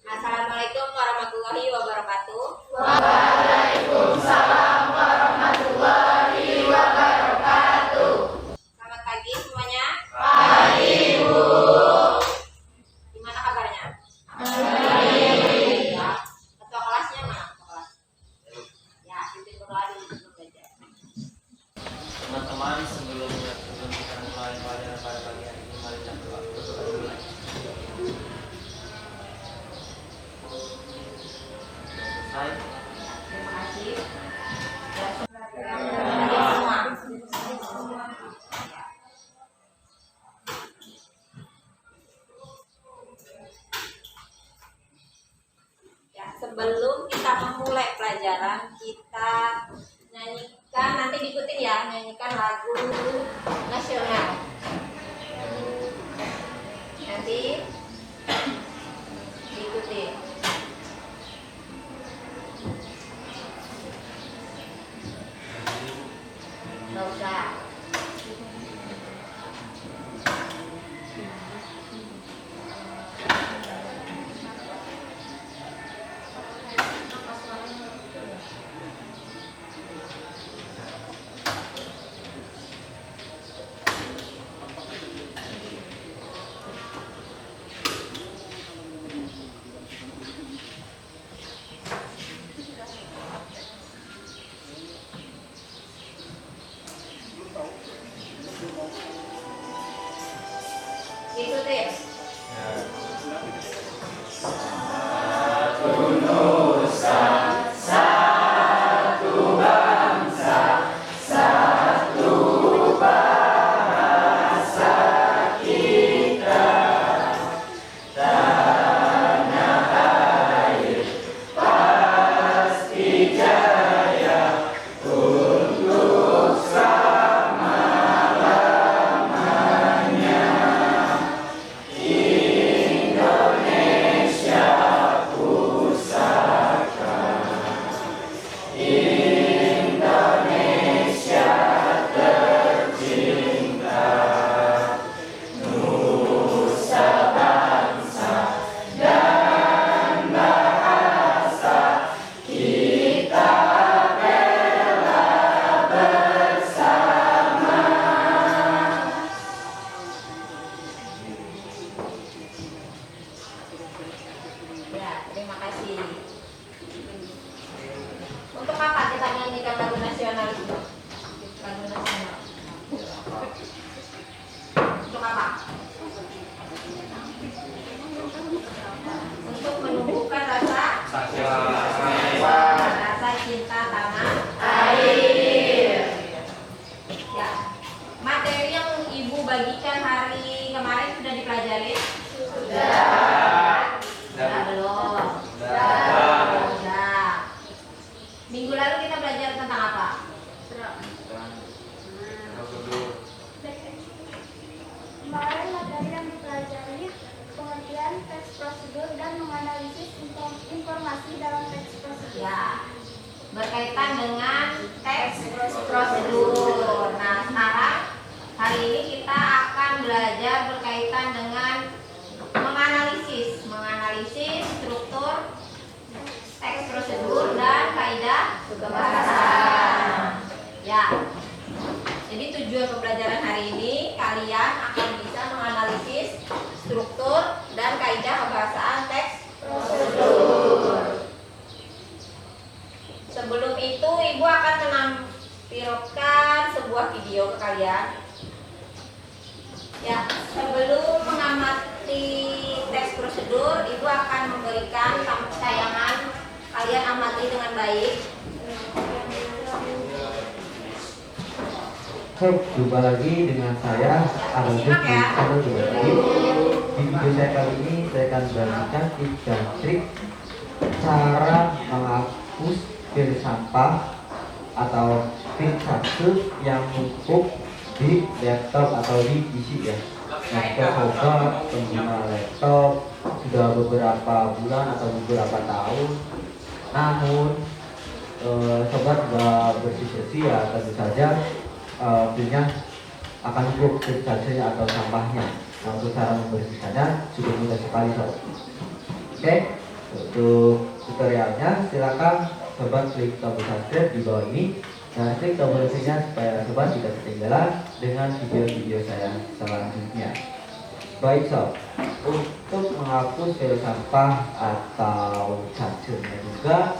Assalamualaikum warahmatullahi wabarakatuh. Waalaikumsalam warahmatullahi wabarakatuh. Selamat pagi semuanya. Pagi, Bu. Gimana kabarnya? Baik. Ya. Ketua kelasnya mana? Ketua kelas. Ya, pimpin berdoa dulu sebelum belajar. Teman-teman, sebelum kita mulai pelajaran pada pagi hari ini, mari kita berdoa dulu. Selesai. Terima kasih. Ya, semua. Ya, sebelum kita memulai pelajaran, kita nyanyikan, nanti diikutin ya, nyanyikan lagu nasional. Nanti diikuti. Nggak usah. Diikuti. Ya, terima kasih. Untuk apa kita nyanyikan lagu nasional itu? Lagu nasional. Untuk apa? Untuk menumbuhkan rasa cinta tanah Air. Ya. Materi yang Ibu bagikan hari kemarin sudah dipelajari? Sudah. Sudah belum? Sudah. Minggu lalu kita belajar tentang apa? Kemarin materi yang dipelajari pengertian teks prosedur dan menganalisis informasi dalam teks prosedur. Ya, berkaitan dengan teks prosedur. Nah, sekarang hari ini kita akan belajar berkaitan dengan menganalisis struktur teks prosedur dan kaidah kebahasaan. Ya. Jadi tujuan pembelajaran hari ini kalian akan bisa menganalisis struktur dan kaidah kebahasaan teks prosedur. Sebelum itu Ibu akan menampilkan sebuah video ke kalian. Ya, sebelum mengamati teks prosedur, Ibu akan memberikan tayangan. Kalian amati dengan baik. Jumpa lagi dengan saya Arjun di channel Jumadi. Di video saya kali ini saya akan membagikan 3 trik cara menghapus file sampah atau file satu yang numpuk di laptop atau di PC ya. Laptop sobat pengguna laptop sudah beberapa bulan atau beberapa tahun, namun sobat sudah bersih-bersih ya, tentu saja filenya akan numpuk saja atau sampahnya. Nah, untuk cara membersihkannya sudah mudah sekali sobat. Oke, Untuk tutorialnya silakan sobat klik tombol subscribe di bawah ini dan klik tombol loncengnya supaya sobat tidak ketinggalan dengan video-video saya selanjutnya. Baik sob, untuk menghapus file sampah atau cacurnya juga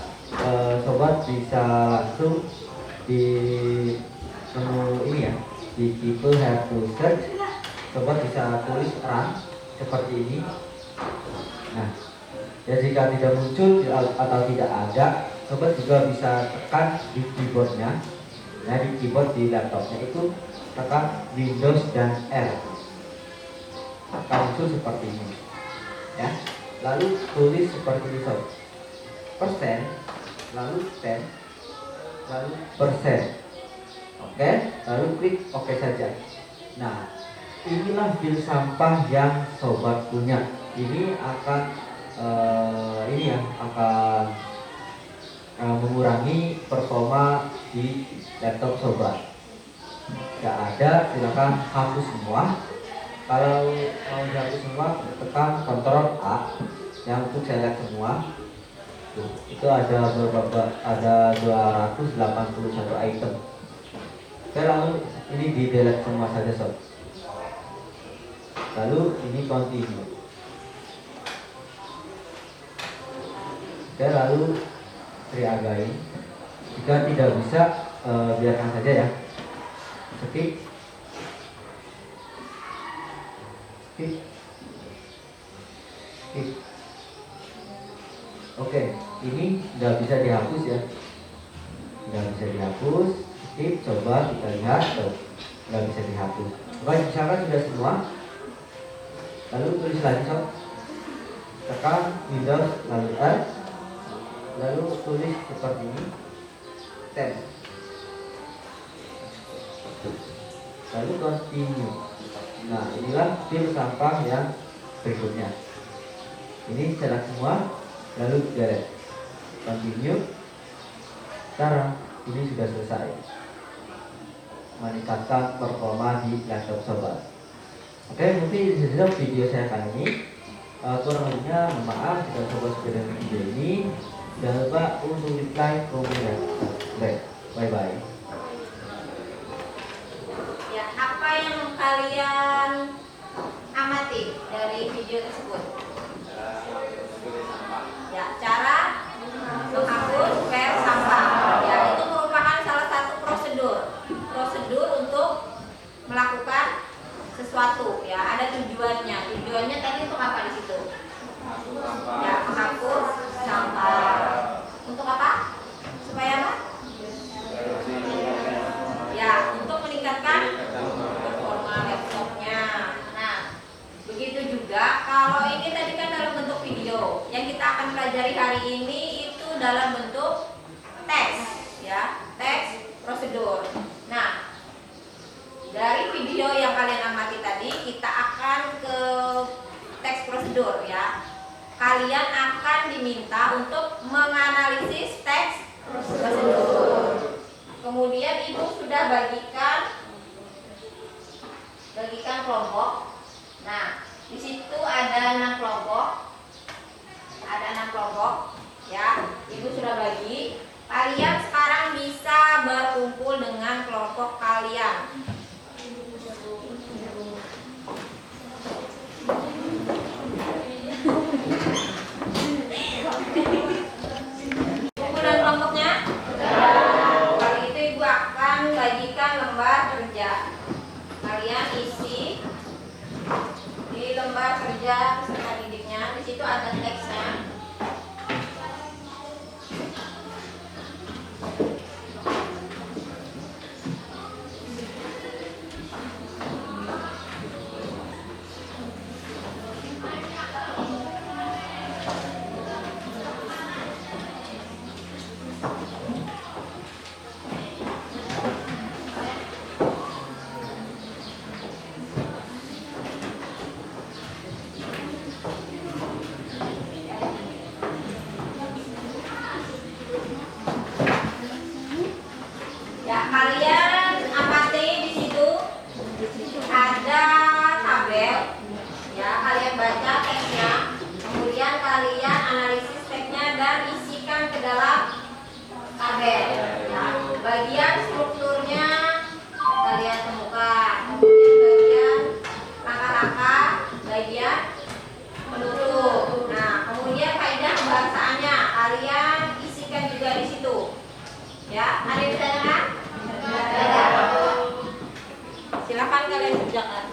sobat bisa langsung di menu ini ya, di tipe have to search. Sobat bisa tulis run seperti ini. Nah, ya jika tidak muncul atau tidak ada, sobat juga bisa tekan di keyboardnya. Nah, di keyboard di laptopnya itu tekan Windows dan R. Akan muncul seperti ini. Ya. Lalu tulis seperti ini sob. Persen, lalu pen, lalu persen. Oke, lalu klik OK saja. Nah, inilah file sampah yang sobat punya. Ini akan mengurangi performa di laptop sobat. Jika ada, silakan hapus semua. Kalau mau dihapus semua, tekan Ctrl A yang untuk select semua. Tuh, itu ada 281 item. Oke, lalu ini di delete semua saja sob. Lalu ini continue. Oke, lalu try again. Jika tidak bisa, biarkan saja ya. Skip. Oke, ini nggak bisa dihapus ya. Nggak bisa dihapus. Skip, coba kita lihat. Tuh, nggak bisa dihapus. Baik, misalkan sudah semua. Lalu tulis lagi sob. Tekan Windows lalu R. Lalu tulis seperti ini. Tab. Lalu continue. Nah, inilah file sampah yang berikutnya. Ini select semua, lalu delete. Continue. Sekarang ini sudah selesai. Meningkatkan performa di laptop sobat. Oke, mungkin itu saja video saya kali ini. Kurang lebihnya mohon maaf jika sobat suka dengan video ini. Jangan lupa untuk like, komen, dan subscribe. Bye bye. Ya, apa yang kalian amati dari video tersebut? Ya, cara menghapus file sampah. Ya, itu merupakan salah satu prosedur untuk melakukan sesuatu. Ya, ada tujuannya. Tujuannya tadi untuk apa di situ? Ya, menghapus sampah. Untuk apa? Supaya apa? Ya, untuk meningkatkan performa laptopnya. Nah, begitu juga kalau ini tadi kan dalam bentuk video. Yang kita akan pelajari hari ini itu dalam bentuk teks, ya, teks prosedur. Nah, dari video yang kalian amati tadi, kita akan ke teks prosedur ya. Kalian akan diminta untuk menganalisis teks prosedur. Kemudian ibu sudah bagikan kelompok. Nah, di situ ada 6 kelompok. Ada 6 kelompok ya. Ibu sudah bagi. Kalian sekarang bisa berkumpul dengan kelompok kalian. Kumpulan kelompoknya? Kali itu ibu akan bagikan lembar kerja. Kalian isi di lembar kerja peserta didiknya. Di situ ada teksnya. kerjakan.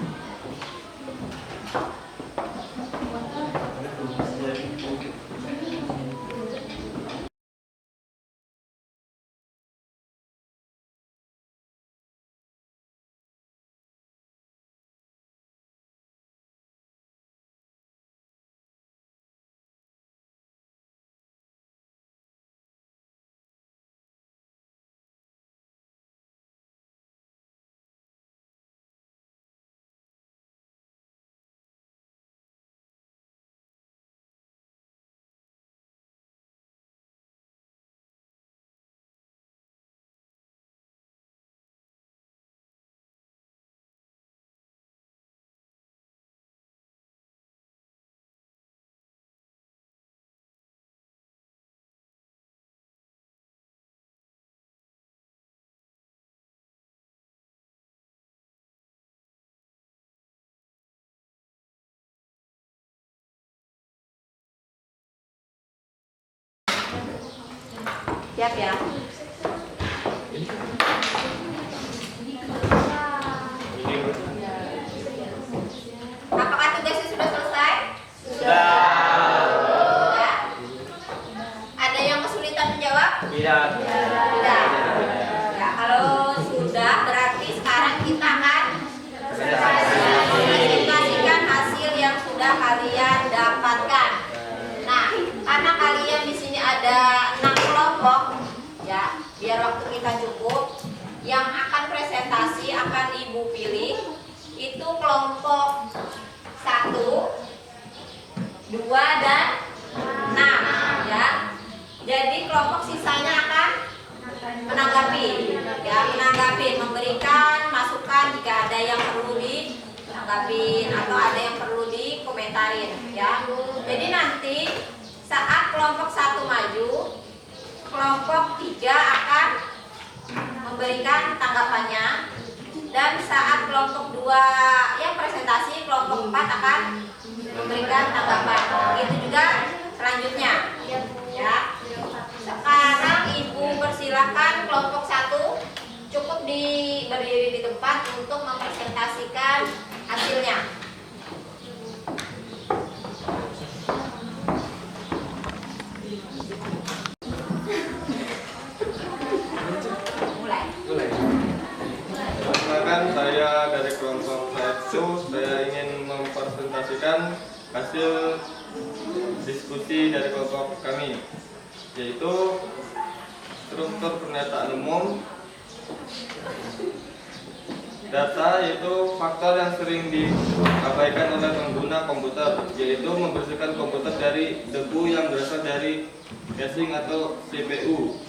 Siap ya? Apakah tugasnya sudah selesai? Sudah. Ada yang kesulitan menjawab? Tidak. Tidak. Ya, kalau sudah berarti sekarang kita akan presentasikan hasil yang sudah kalian dapatkan. Nah, karena kalian di sini ada 6 kelompok, ya, biar waktu kita cukup. Yang akan presentasi akan ibu pilih itu kelompok 1, 2, dan 6, ya. Jadi kelompok sisanya akan menanggapi, ya, memberikan masukan jika ada yang perlu ditanggapi atau ada yang perlu dikomentarin, ya. Jadi nanti saat kelompok 1 maju, kelompok 3 akan memberikan tanggapannya, dan saat kelompok 2 yang presentasi, kelompok 4 akan memberikan tanggapan. Begitu juga selanjutnya, ya. Sekarang ibu persilahkan kelompok 1 cukup berdiri di tempat untuk mempresentasikan hasilnya. Perkenalkan, saya dari kelompok 1. Saya ingin mempresentasikan hasil diskusi dari kelompok kami, yaitu struktur pernyataan umum. Data yaitu faktor yang sering diabaikan oleh pengguna komputer, yaitu membersihkan komputer dari debu yang berasal dari casing atau CPU.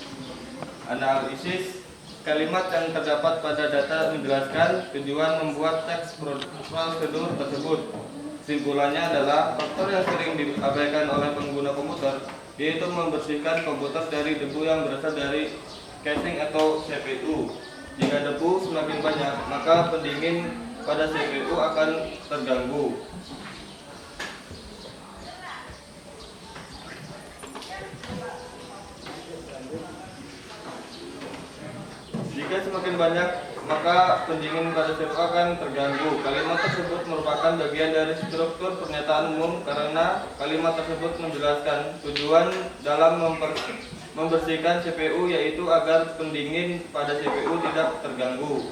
Analisis kalimat yang terdapat pada data menjelaskan tujuan membuat teks prosedur tersebut. Simpulannya adalah faktor yang sering diabaikan oleh pengguna komputer, yaitu membersihkan komputer dari debu yang berasal dari casing atau CPU. Jika debu semakin banyak, maka pendingin pada CPU akan terganggu. Jika semakin banyak, maka pendingin pada CPU akan terganggu. Kalimat tersebut merupakan bagian dari struktur pernyataan umum karena kalimat tersebut menjelaskan tujuan dalam membersihkan CPU, yaitu agar pendingin pada CPU tidak terganggu.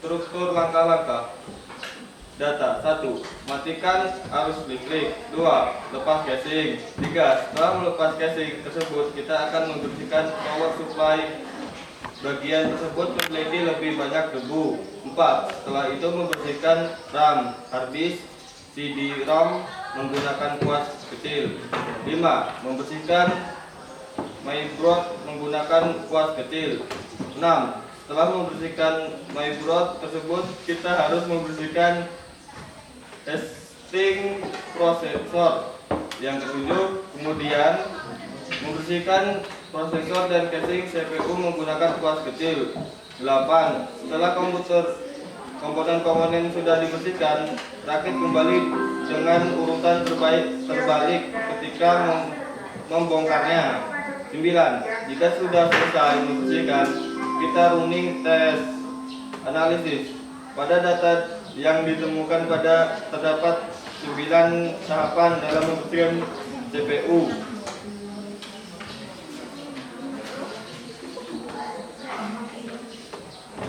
Struktur langkah-langkah. Data 1. Matikan arus listrik. 2. Lepas casing. 3. Setelah melepas casing tersebut, kita akan membersihkan power supply. Bagian tersebut memiliki lebih banyak debu. 4. Setelah itu membersihkan RAM, hard disk, CD-ROM menggunakan kuas kecil. 5. Membersihkan motherboard menggunakan kuas kecil. 6. Setelah membersihkan motherboard tersebut, kita harus membersihkan testing prosesor. Yang ketujuh, kemudian membersihkan prosesor dan casing CPU menggunakan kuas kecil. 8. Setelah komponen-komponen sudah dibersihkan, rakit kembali dengan urutan terbalik ketika membongkarnya. 9. Jika sudah selesai membersihkan, kita running tes analisis. Pada data yang ditemukan terdapat 9 tahapan dalam membersihkan CPU.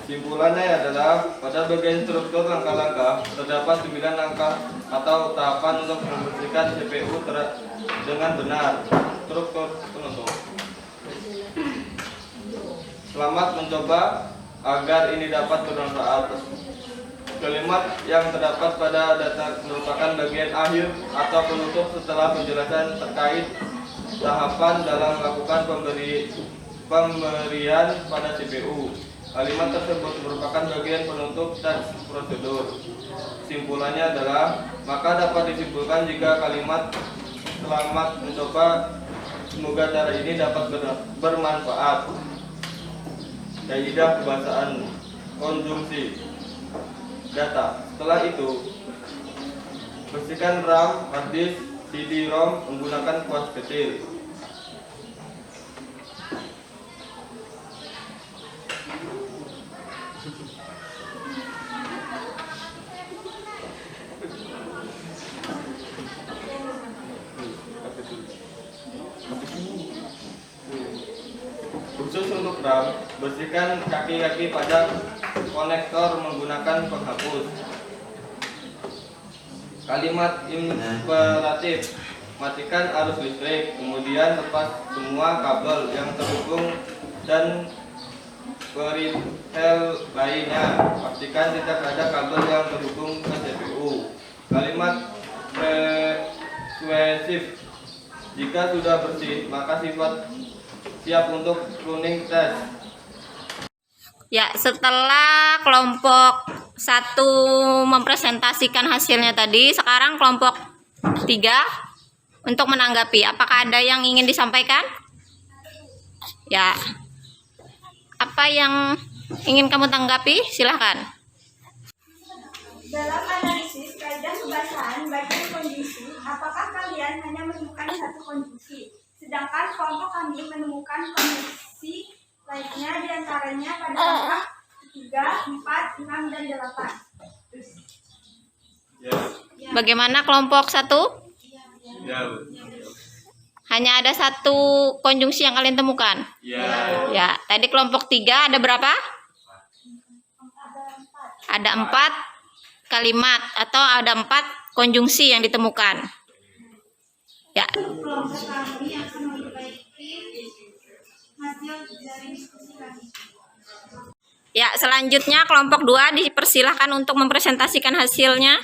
Kesimpulannya adalah pada bagian struktur langkah-langkah terdapat 9 langkah atau tahapan untuk membersihkan CPU dengan benar. Struktur penutup. Selamat mencoba agar ini dapat bermanfaat. Kalimat yang terdapat pada data merupakan bagian akhir atau penutup setelah penjelasan terkait tahapan dalam melakukan pemberian pada CPU. Kalimat tersebut merupakan bagian penutup teks prosedur. Kesimpulannya adalah, maka dapat disimpulkan jika kalimat selamat mencoba, semoga cara ini dapat bermanfaat. Kaidah kebahasaan konjungsi data. Setelah itu, bersihkan RAM, hard disk, CD-ROM menggunakan kuas kecil. Khusus untuk RAM, bersihkan kaki-kaki pada konektor menggunakan penghapus. Kalimat imperatif, matikan arus listrik, kemudian lepas semua kabel yang terhubung dan perihal lainnya. Pastikan tidak ada kabel yang terhubung ke CPU. Kalimat persuasif, jika sudah bersih, maka siap untuk running test. Ya, setelah kelompok 1 mempresentasikan hasilnya tadi, sekarang kelompok 3 untuk menanggapi. Apakah ada yang ingin disampaikan? Ya. Apa yang ingin kamu tanggapi? Silahkan. Dalam analisis kaidah kebahasaan bagian konjungsi, apakah kalian hanya menemukan satu konjungsi, sedangkan kelompok kami menemukan konjungsi lainnya diantaranya pada angka 3, 4, 6, dan 8. Bagaimana kelompok 1? Hanya ada satu konjungsi yang kalian temukan? Ya, tadi kelompok 3 ada berapa? Ada 4 kalimat atau ada 4 konjungsi yang ditemukan. Ya. Kelompok kami akan memperbaiki hasil dari diskusi kami. Ya, selanjutnya kelompok 2 dipersilahkan untuk mempresentasikan hasilnya.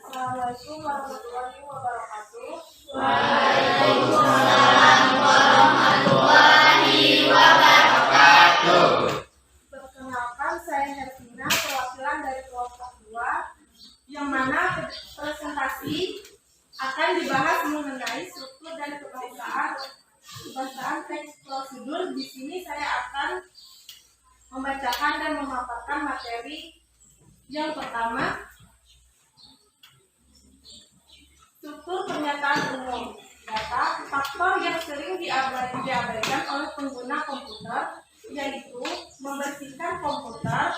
Assalamualaikum warahmatullahi wabarakatuh. Waalaikumsalam warahmatullahi wabarakatuh. Perkenalkan, saya Hervina, perwakilan dari kelompok 2, yang mana presentasi akan dibahas mengenai struktur dan kebahasaan teks prosedur. Di sini saya akan membacakan dan memaparkan materi yang pertama, struktur pernyataan umum. Data, faktor yang sering diabaikan oleh pengguna komputer, yaitu membersihkan komputer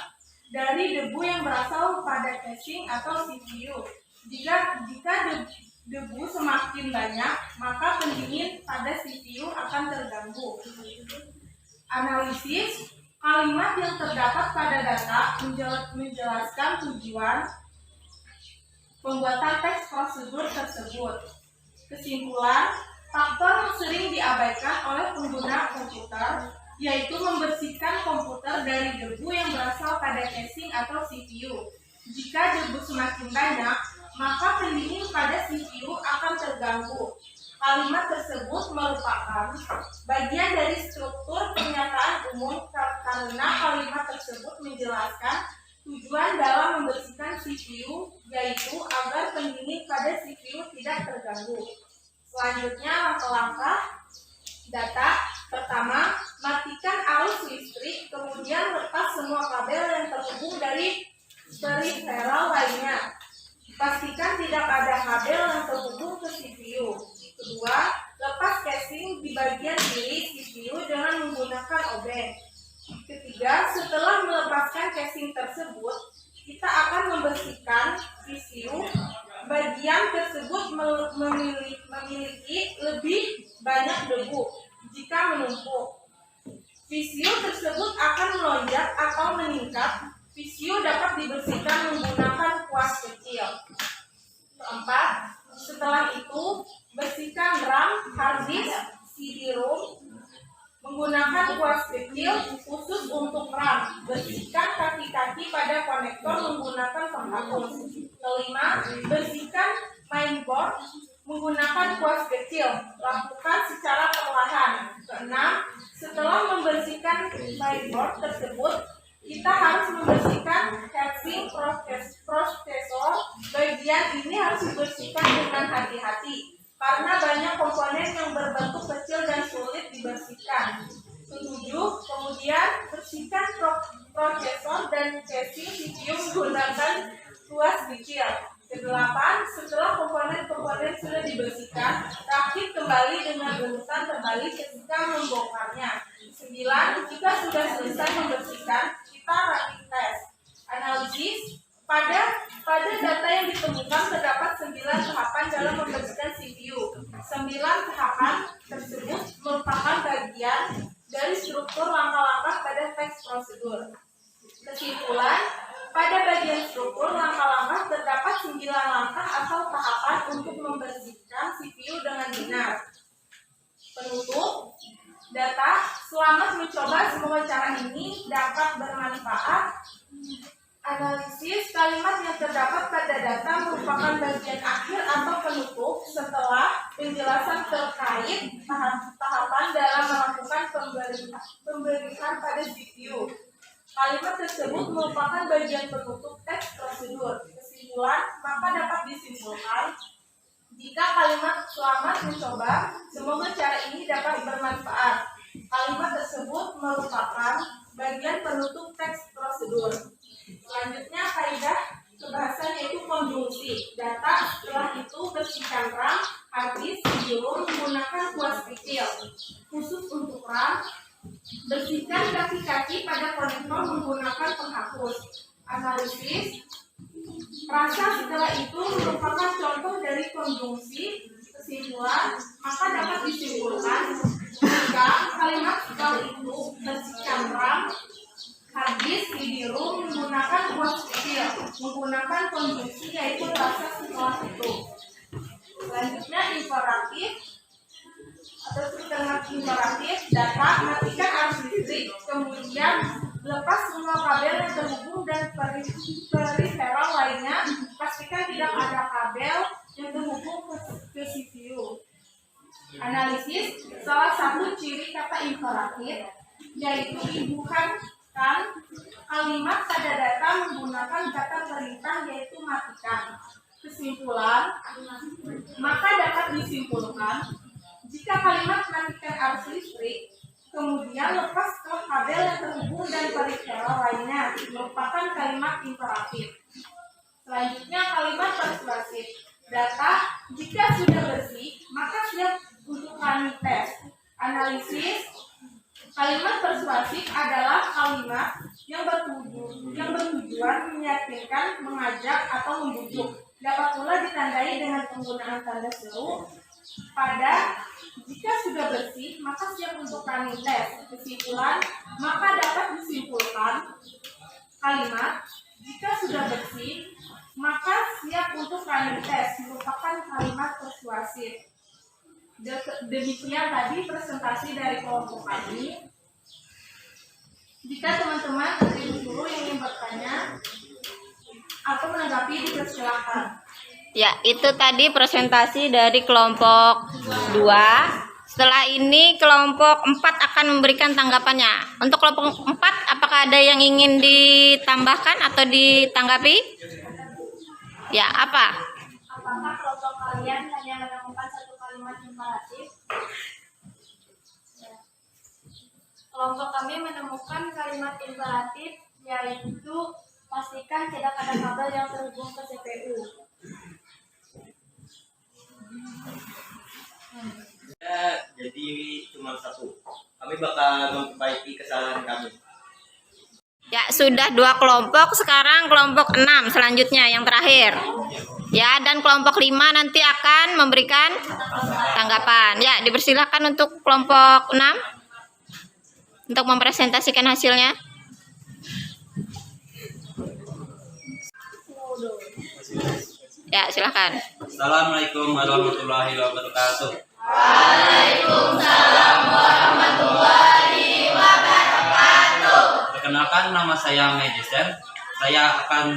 dari debu yang berasal pada casing atau CPU. Jika debu semakin banyak, maka pendingin pada CPU akan terganggu. Analisis, kalimat yang terdapat pada data menjelaskan tujuan pembuatan teks prosedur tersebut. Kesimpulan, faktor yang sering diabaikan oleh pengguna komputer, yaitu membersihkan komputer dari debu yang berasal pada casing atau CPU. Jika debu semakin banyak, maka pendingin pada CPU akan terganggu. Kalimat tersebut merupakan bagian dari struktur pernyataan umum karena kalimat tersebut menjelaskan tujuan dalam membersihkan CPU, yaitu agar pendingin pada CPU tidak terganggu. Selanjutnya, langkah-langkah data. Pertama, matikan arus listrik, kemudian lepas semua kabel yang terhubung dari peripheral lainnya. Pastikan tidak ada kabel yang terhubung ke CPU. Kedua, lepas casing di bagian kiri CPU dengan menggunakan obeng. Ketiga, setelah melepaskan casing tersebut, kita akan membersihkan CPU. Bagian tersebut memiliki lebih banyak debu jika menumpuk. VCU tersebut akan melonjak atau meningkat. VCU dapat dibersihkan menggunakan kuas kecil. Keempat, setelah itu bersihkan RAM, hard disk, CD-ROM menggunakan kuas kecil khusus untuk RAM. Bersihkan kaki-kaki pada konektor menggunakan penghapus. Kelima, bersihkan mainboard menggunakan kuas kecil. Lakukan secara perlahan. Keenam, setelah membersihkan mainboard tersebut, kita harus membersihkan heatsink prosesor. Bagian ini harus dibersihkan dengan hati-hati karena banyak komponen yang berbentuk kecil dan sulit dibersihkan. Ketujuh, kemudian bersihkan prosesor dan casing CPU menggunakan kuas kecil. Kedelapan, setelah komponen-komponen sudah dibersihkan, rakit kembali dengan urutan terbalik ketika membongkarnya. 9. Jika sudah selesai membersihkan, kita rapid test. Analisis, pada data yang ditemukan terdapat 9 tahapan dalam membersihkan CPU. 9 tahapan tersebut merupakan bagian dari struktur langkah-langkah pada teks prosedur. Kesimpulan, pada bagian struktur langkah-langkah terdapat 9 langkah atau tahapan untuk membersihkan CPU dengan benar. Penutup, data, selamat mencoba, semoga cara ini dapat bermanfaat. Analisis, kalimat yang terdapat pada data merupakan bagian akhir atau penutup setelah penjelasan terkait tahapan dalam melakukan pemberian pada CPU. Kalimat tersebut merupakan bagian penutup teks prosedur. Kesimpulan, maka dapat disimpulkan jika kalimat selamat mencoba, semoga cara ini dapat bermanfaat. Kalimat tersebut merupakan bagian penutup teks prosedur. Selanjutnya, kaidah kebahasaan yaitu konjungsi. Data, setelah itu bersihkan RAM, hard disk, CD-ROM menggunakan kuas kecil. Khusus untuk RAM, bersihkan kaki-kaki pada konektor menggunakan penghapus. Analisis, rasa setelah itu merupakan contoh dari konjungsi. Kesimpulan, maka dapat disimpulkan jika kalimat setelah itu bersihkan RAM, hard disk, CD-ROM menggunakan kuas kecil, menggunakan konjungsi yaitu rasa setelah itu. Selanjutnya, imperatif atau kalimat imperatif, data, matikan arus listrik, kemudian lepas semua kabel yang terhubung dan periferal lainnya, pastikan tidak ada kabel yang terhubung ke CPU. Analisis, salah satu ciri kata imperatif yaitu dibutuhkan kalimat pada data menggunakan kata perintah yaitu matikan. Kesimpulan, maka dapat disimpulkan jika kalimat matikan arus listrik, kemudian lepas ke kabel yang terhubung dan periferal lainnya, merupakan kalimat imperatif. Selanjutnya, kalimat persuasif. Data, jika sudah bersih, maka siap untuk kami tes. Analisis, kalimat persuasif adalah kalimat yang bertujuan meyakinkan, mengajak, atau membujuk. Dapat pula ditandai dengan penggunaan tanda seru. Pada jika sudah bersih, maka siap untuk kami tes. Kesimpulan, maka dapat disimpulkan kalimat jika sudah bersih, maka siap untuk kami tes merupakan kalimat persuasif. Demikian tadi presentasi dari kelompok kami. Jika teman-teman dari guru yang ingin bertanya atau menanggapi, dipersilakan. Ya, itu tadi presentasi dari kelompok 2. Setelah ini kelompok 4 akan memberikan tanggapannya. Untuk kelompok 4, apakah ada yang ingin ditambahkan atau ditanggapi? Ya, apa? Apakah kelompok kalian hanya menemukan satu kalimat imperatif? Kelompok kami menemukan kalimat imperatif yaitu pastikan tidak ada kabel yang terhubung ke CPU. bakal memperbaiki kesalahan kami. Ya, sudah 2 kelompok, sekarang kelompok 6 selanjutnya yang terakhir. Ya, dan kelompok 5 nanti akan memberikan tanggapan. Ya, dipersilakan untuk kelompok 6 untuk mempresentasikan hasilnya. Ya, silakan. Assalamualaikum warahmatullahi wabarakatuh. Perkenalkan, nama saya Medisen. Saya akan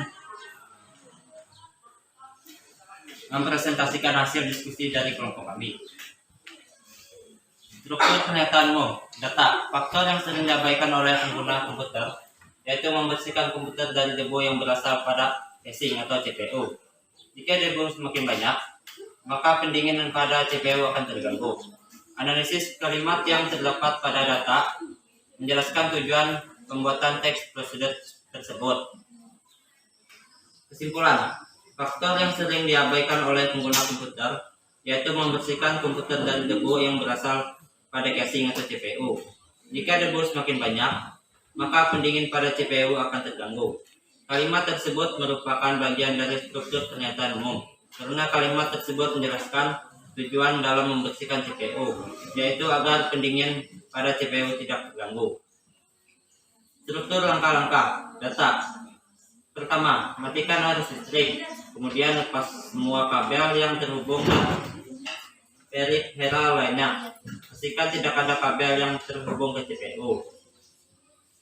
mempresentasikan hasil diskusi dari kelompok kami. Struktur pernyataan umum. Data. Faktor yang sering diabaikan oleh pengguna komputer yaitu membersihkan komputer dari debu yang berasal pada casing atau CPU. Jika debu semakin banyak, maka pendinginan pada CPU akan terganggu. Analisis kalimat yang terdapat pada data menjelaskan tujuan pembuatan teks prosedur tersebut. Kesimpulan, faktor yang sering diabaikan oleh pengguna komputer yaitu membersihkan komputer dari debu yang berasal pada casing atau CPU. Jika debu semakin banyak, maka pendingin pada CPU akan terganggu. Kalimat tersebut merupakan bagian dari struktur pernyataan umum, karena kalimat tersebut menjelaskan tujuan dalam membersihkan CPU, yaitu agar pendingin pada CPU tidak terganggu. Struktur langkah-langkah. Data. Pertama, matikan arus listrik, kemudian lepas semua kabel yang terhubung dengan peripheral lainnya. Pastikan tidak ada kabel yang terhubung ke CPU.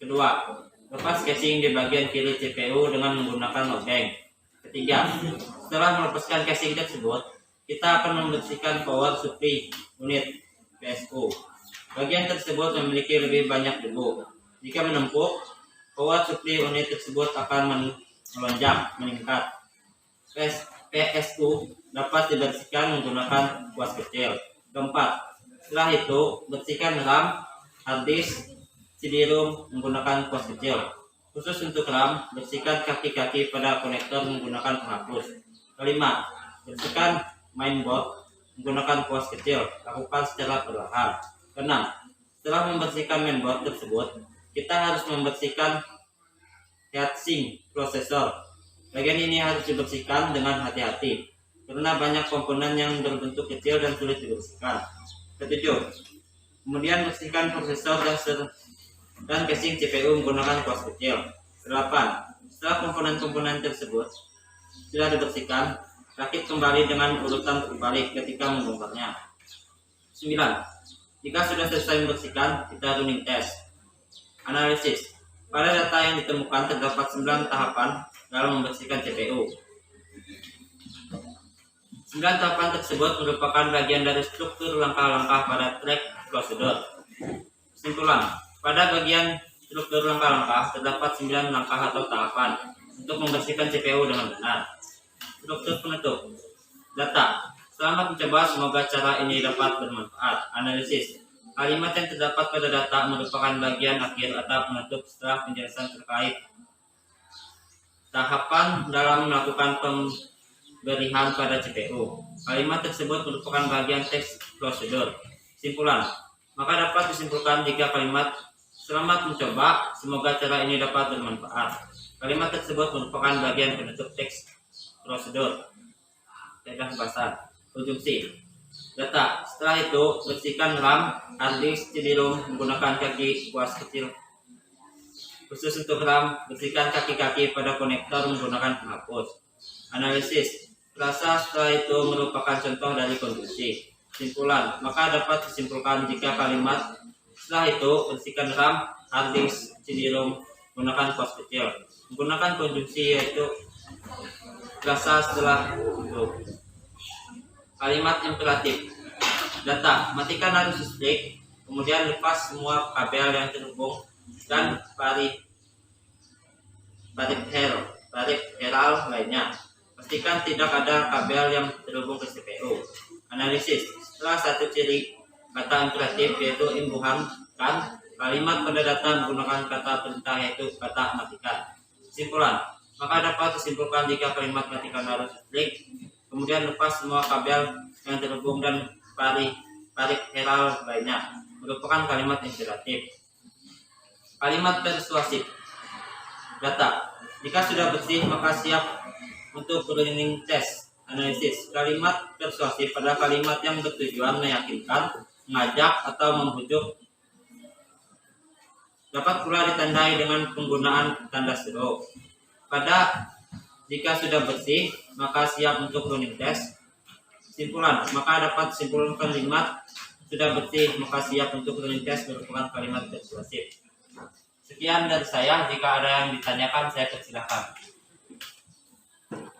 Kedua, lepas casing di bagian kiri CPU dengan menggunakan lobeng. Ketiga, setelah melepaskan casing tersebut, kita akan membersihkan power supply unit PSU. Bagian tersebut memiliki lebih banyak debu. Jika menumpuk, power supply unit tersebut akan melonjak, meningkat. PSU dapat dibersihkan menggunakan kuas kecil. Keempat, setelah itu bersihkan RAM, hard disk, CD-ROM menggunakan kuas kecil. Khusus untuk RAM, bersihkan kaki-kaki pada konektor menggunakan penghapus. Kelima, bersihkan mainboard menggunakan kuas kecil. Lakukan secara perlahan. Keenam, setelah membersihkan mainboard tersebut, kita harus membersihkan heatsink prosesor. Bagian ini harus dibersihkan dengan hati-hati, karena banyak komponen yang berbentuk kecil dan sulit dibersihkan. Ketujuh, kemudian bersihkan prosesor dan casing CPU menggunakan kuas kecil. 8. Setelah komponen-komponen tersebut sudah dibersihkan, rakit kembali dengan urutan terbalik ketika membongkarnya. 9. Jika sudah selesai membersihkan, kita running test. Analisis. Pada data yang ditemukan terdapat 9 tahapan dalam membersihkan CPU. 9 tahapan tersebut merupakan bagian dari struktur langkah-langkah pada track prosedur. Kesimpulan, pada bagian struktur langkah-langkah terdapat 9 langkah atau tahapan untuk membersihkan CPU dengan benar. Struktur penutup. Data. Selamat mencoba, semoga cara ini dapat bermanfaat. Analisis. Kalimat yang terdapat pada data merupakan bagian akhir atau penutup setelah penjelasan terkait tahapan dalam melakukan pemberian pada CPU. Kalimat tersebut merupakan bagian teks prosedur. Kesimpulan. Maka dapat disimpulkan jika kalimat selamat mencoba, semoga cara ini dapat bermanfaat. Kalimat tersebut merupakan bagian penutup teks prosedur. Kaidah pembahasan. Konjungsi. Data. Setelah itu, bersihkan RAM, hard disk, CD-ROM menggunakan kaki kuas kecil. Khusus untuk RAM, bersihkan kaki-kaki pada konektor menggunakan penghapus. Analisis. Frasa setelah itu merupakan contoh dari konjungsi. Kesimpulan. Maka dapat disimpulkan jika kalimat setelah itu bersihkan RAM, hard disk, CD-ROM menggunakan kuas kecil. Menggunakan konjungsi yaitu frasa setelah itu. Kalimat imperatif. Data. Matikan arus listrik, kemudian lepas semua kabel yang terhubung dan peripheral lainnya. Pastikan tidak ada kabel yang terhubung ke CPU. Analisis. Setelah satu ciri kata imperatif yaitu imbuhan kan, kalimat pada data menggunakan kata perintah yaitu kata matikan. Kesimpulan. Maka dapat disimpulkan jika kalimat matikan arus listrik, kemudian lepas semua kabel yang terhubung dan peripheral lainnya. merupakan kalimat imperatif. Kalimat persuasif. Data. Jika sudah bersih, maka siap untuk running test analisis. Kalimat persuasif adalah kalimat yang bertujuan meyakinkan, mengajak, atau membujuk. Dapat pula ditandai dengan penggunaan tanda seru. Jika sudah bersih, maka siap untuk running test. Simpulan. Maka dapat simpulkan kalimat sudah bersih, maka siap untuk running test merupakan kalimat persuasif. Sekian dari saya. Jika ada yang ditanyakan, saya persilahkan.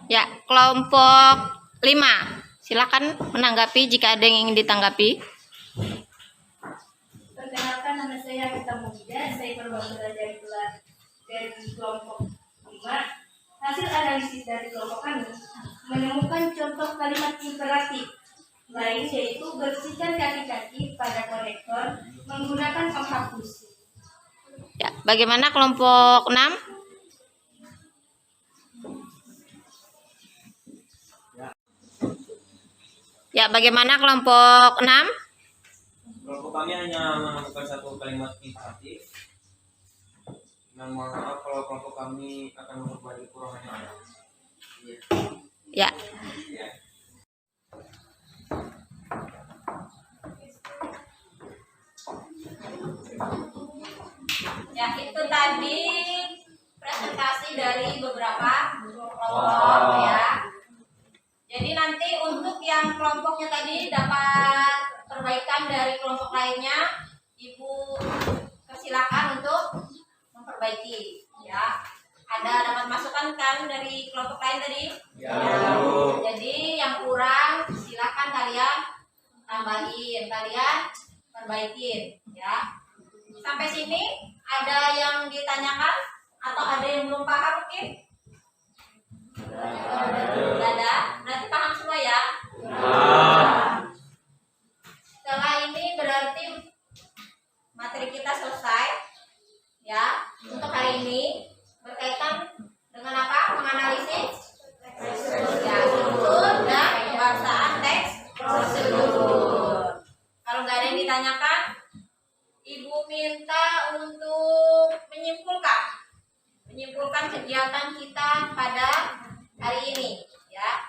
Ya, kelompok 5. Silakan menanggapi jika ada yang ingin ditanggapi. Perkenalkan, nama saya Rita Muda. Saya berbangsa dari kelompok 5. Hasil analisis dari kelompok kami menemukan contoh kalimat imperatif lain, yaitu bersihkan kaki-kaki pada konektor menggunakan penghapus. Ya, bagaimana kelompok 6? Ya, bagaimana kelompok 6? Kelompok kami hanya menemukan satu kalimat imperatif. Mohon maaf kalau kelompok kami akan memperbaiki kekurangan yang ada. Ya. Ya, itu tadi presentasi dari beberapa kelompok ya. Jadi nanti untuk yang kelompoknya tadi dapat perbaikan dari kelompok lainnya, Ibu persilakan untuk memperbaiki ya. Ada dapat masukan kan dari kelompok lain tadi? Ya. Jadi yang kurang silakan kalian tambahin, kalian perbaikin ya. Sampai sini ada yang ditanyakan atau ada yang belum paham mungkin? Tidak ada. Berarti paham semua ya? Setelah ini berarti materi kita selesai ya untuk hari ini. Berkaitan dengan apa? Menganalisis ya, struktur dan pembahasan teks prosedur. Kalau nggak ada yang ditanyakan, Ibu minta untuk menyimpulkan kegiatan kita pada hari ini ya.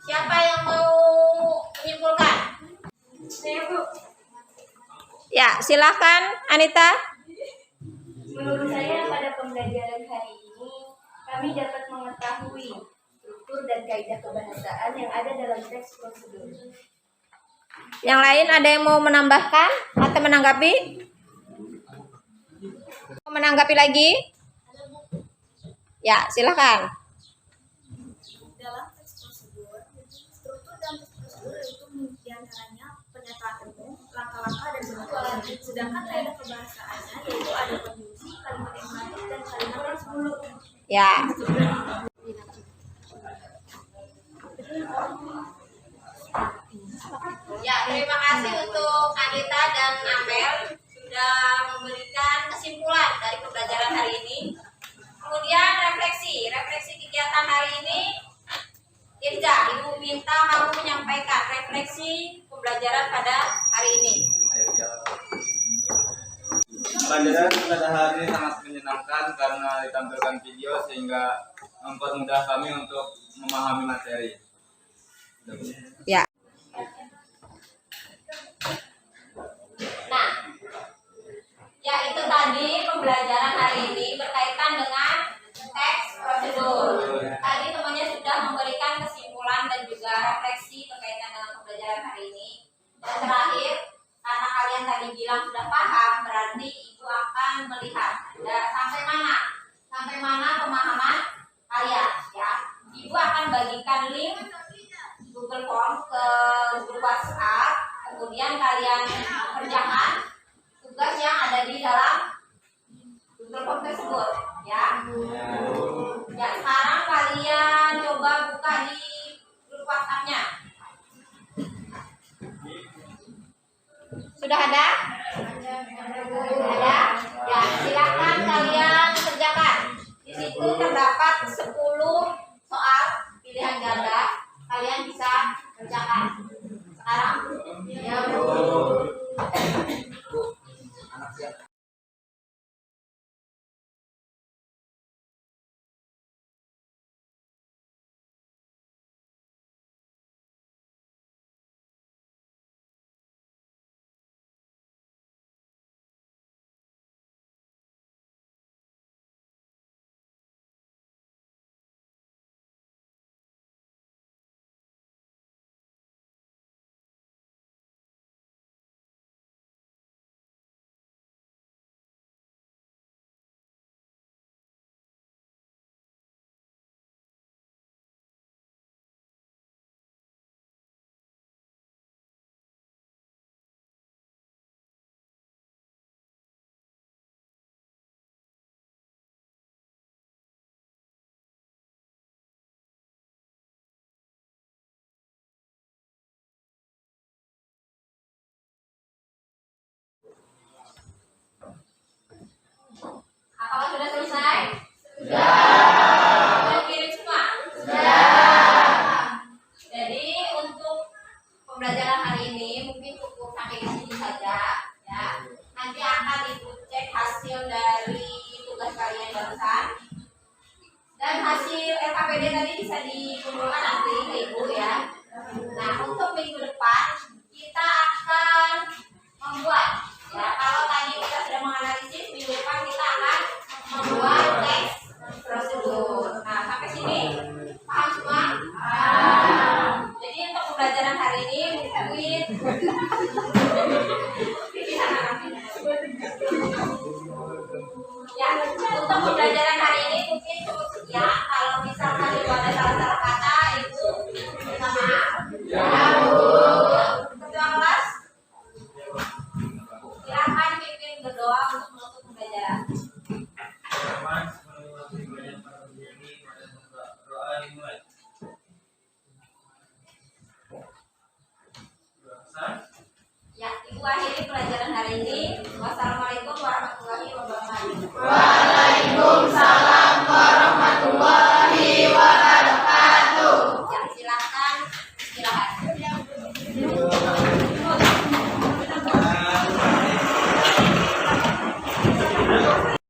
Siapa yang mau menyimpulkan? Saya, Bu. Ya, silakan Anita. Menurut saya pada pembelajaran hari ini kami dapat mengetahui struktur dan kaidah kebahasaan yang ada dalam teks prosedur. Yang lain ada yang mau menambahkan atau menanggapi? Mau menanggapi lagi? Ya, silakan. Dalam teks prosedur, struktur dan teks prosedur itu diantaranya pernyataan umum, langkah-langkah dan bentuk. Sedangkan kaidah kebahasaannya yaitu ada konjungsi, kalimat imperatif dan kalimat yang sebelum. Ya. Ya, terima kasih untuk Anita dan Amel sudah memberikan kesimpulan dari pembelajaran hari ini. Kemudian refleksi kegiatan hari ini. Irja, Ibu minta kamu menyampaikan refleksi pembelajaran pada hari ini. Pembelajaran pada hari ini sangat menyenangkan karena ditampilkan video sehingga mempermudah kami untuk memahami materi. Ya. Nah, ya itu tadi pembelajaran hari ini berkaitan dengan teks prosedur. Tadi temannya sudah memberikan kesimpulan dan juga refleksi berkaitan dengan pembelajaran hari ini. Dan terakhir, karena kalian tadi bilang sudah paham, berarti Ibu akan melihat sampai mana pemahaman kalian ya. Ibu akan bagikan link Google Form ke grup WhatsApp, kemudian kalian kerjakan tugas yang ada di dalam Google Form tersebut ya. Ya, sekarang kalian coba buka di grup WhatsApp-nya. Sudah ada? Ada? Ya, silakan kalian kerjakan. Di situ terdapat 10 soal pilihan ganda. Kalian bisa kerjakan. Sekarang, ya Bu. Apa sudah selesai? Sudah kirim semua? Jadi untuk pembelajaran hari ini mungkin cukup sampai di sini saja ya. Nanti akan ibu cek hasil dari tugas kalian barusan. Dan hasil LKPD tadi bisa dikumpulkan nanti ke ibu ya. Nah untuk minggu depan kita akan membuat ya. Kalau tadi kita sudah menganalisis, minggu depan kita akan membuat teks prosedur. Nah sampai sini paham semua? Jadi untuk pembelajaran hari ini mungkin